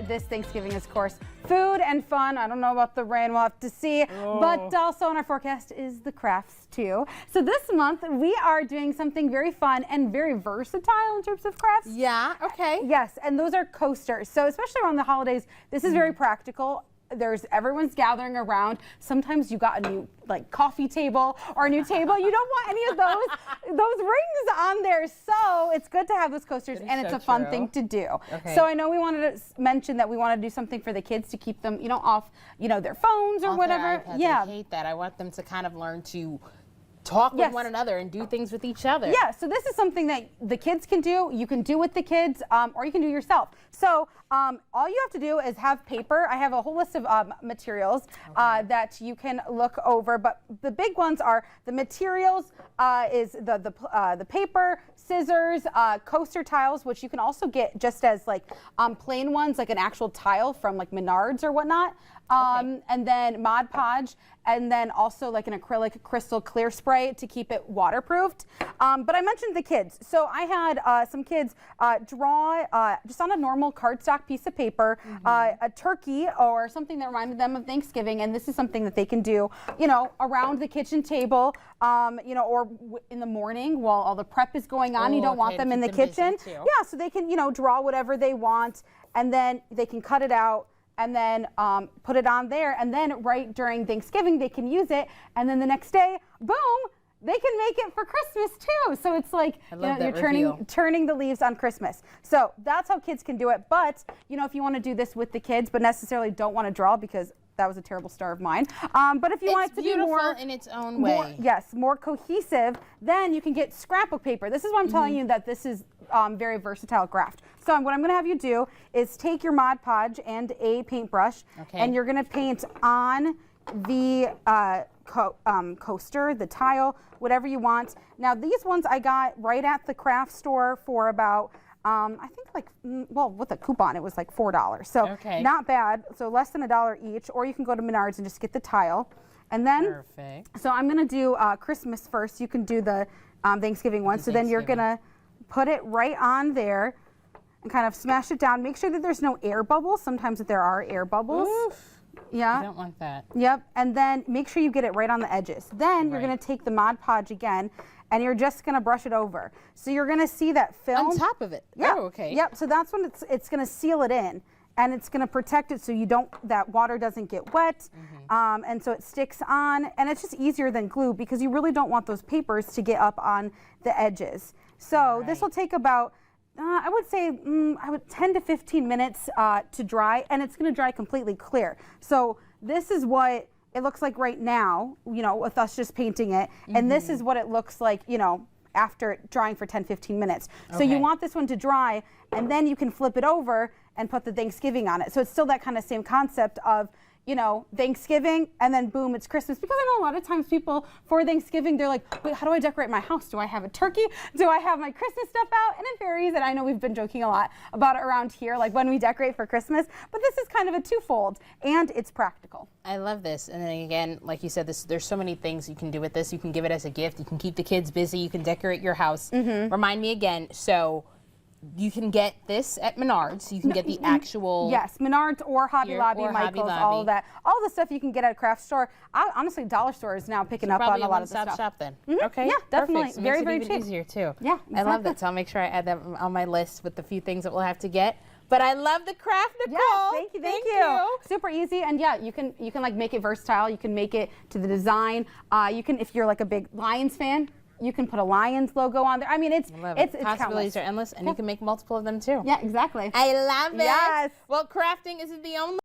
this Thanksgiving is, of course, food and fun. I don't know about the rain, we'll have to see. But also in our forecast is the crafts too. So this month we are doing something very fun and very versatile in terms of crafts. Yeah, okay. Yes, and those are coasters. So especially around the holidays, this is very practical. Everyone's gathering around. Sometimes you got a new coffee table or a new table. You don't want any of those rings on there. So it's good to have those coasters, and it's a fun thing to do. Okay. So I know we wanted to mention that we want to do something for the kids to keep them, off, their phones or whatever. Yeah. I hate that. I want them to kind of learn to talk with one another and do things with each other. Yeah, so this is something that the kids can do. You can do with the kids, or you can do yourself. So all you have to do is have paper. I have a whole list of materials that you can look over, but the big ones are the materials is the paper, scissors, coaster tiles, which you can also get just as plain ones, like an actual tile from Menards or whatnot. And then Mod Podge, and then also an acrylic crystal clear spray to keep it waterproofed. But I mentioned the kids. So I had some kids draw just on a normal cardstock piece of paper, a turkey or something that reminded them of Thanksgiving. And this is something that they can do, around the kitchen table, or in the morning while all the prep is going on. You don't want them in the kitchen. Yeah, so they can, draw whatever they want, and then they can cut it out and then put it on there, and then right during Thanksgiving they can use it, and then the next day, boom, they can make it for Christmas too. So it's you're turning the leaves on Christmas. So that's how kids can do it. But if you want to do this with the kids, but necessarily don't want to draw, because that was a terrible star of mine. But if you want it to be more in its own way, more cohesive, then you can get scrapbook paper. This is why I'm telling you that this is very versatile craft. So what I'm going to have you do is take your Mod Podge and a paintbrush, and you're going to paint on the coaster, the tile, whatever you want. Now these ones I got right at the craft store for about I think with a coupon it was $4. So not bad. So less than $1 each. Or you can go to Menards and just get the tile. And then, so I'm going to do Christmas first. You can do the Thanksgiving one. So then you're going to put it right on there and kind of smash it down. Make sure that there's no air bubbles. Sometimes there are air bubbles. Oof. Yeah. I don't want that. Yep. And then make sure you get it right on the edges. Then you're going to take the Mod Podge again, and you're just going to brush it over. So you're going to see that film on top of it. Yeah. Oh, okay. Yep. So that's when it's going to seal it in, and it's going to protect it so that water doesn't get wet, and so it sticks on, and it's just easier than glue, because you really don't want those papers to get up on the edges. So this will take about I would say 10 to 15 minutes to dry, and it's going to dry completely clear. So this is what it looks like right now, with us just painting it, and this is what it looks like, after drying for 10-15 minutes. So you want this one to dry, and then you can flip it over and put the Thanksgiving on it. So it's still that kind of same concept of Thanksgiving, and then boom, it's Christmas. Because I know a lot of times people for Thanksgiving, they're like, wait, how do I decorate my house? Do I have a turkey? Do I have my Christmas stuff out? And it varies, and I know we've been joking a lot about it around here, when we decorate for Christmas, but this is kind of a twofold, and it's practical. I love this. And then again, like you said, there's so many things you can do with this. You can give it as a gift. You can keep the kids busy. You can decorate your house. Remind me again, so you can get this at Menards. You can get the actual... Yes, Menards or Hobby Lobby, Michael's, all of that. All the stuff you can get at a craft store. Honestly, dollar store is now picking up on a lot of the stuff. Probably a one-stop shop then. Okay, yeah, definitely. So very, makes very it even cheap. easier too. Yeah, exactly. I love that. So I'll make sure I add that on my list with the few things that we'll have to get. But I love the craft, Nicole. Yes, thank you. Super easy, and yeah, you can make it versatile. You can make it to the design. You can, if you're a big Lions fan, you can put a Lions logo on there. I mean, it's possibilities are endless, and you can make multiple of them too. Yeah, exactly. I love it. Yes. Well, crafting isn't the only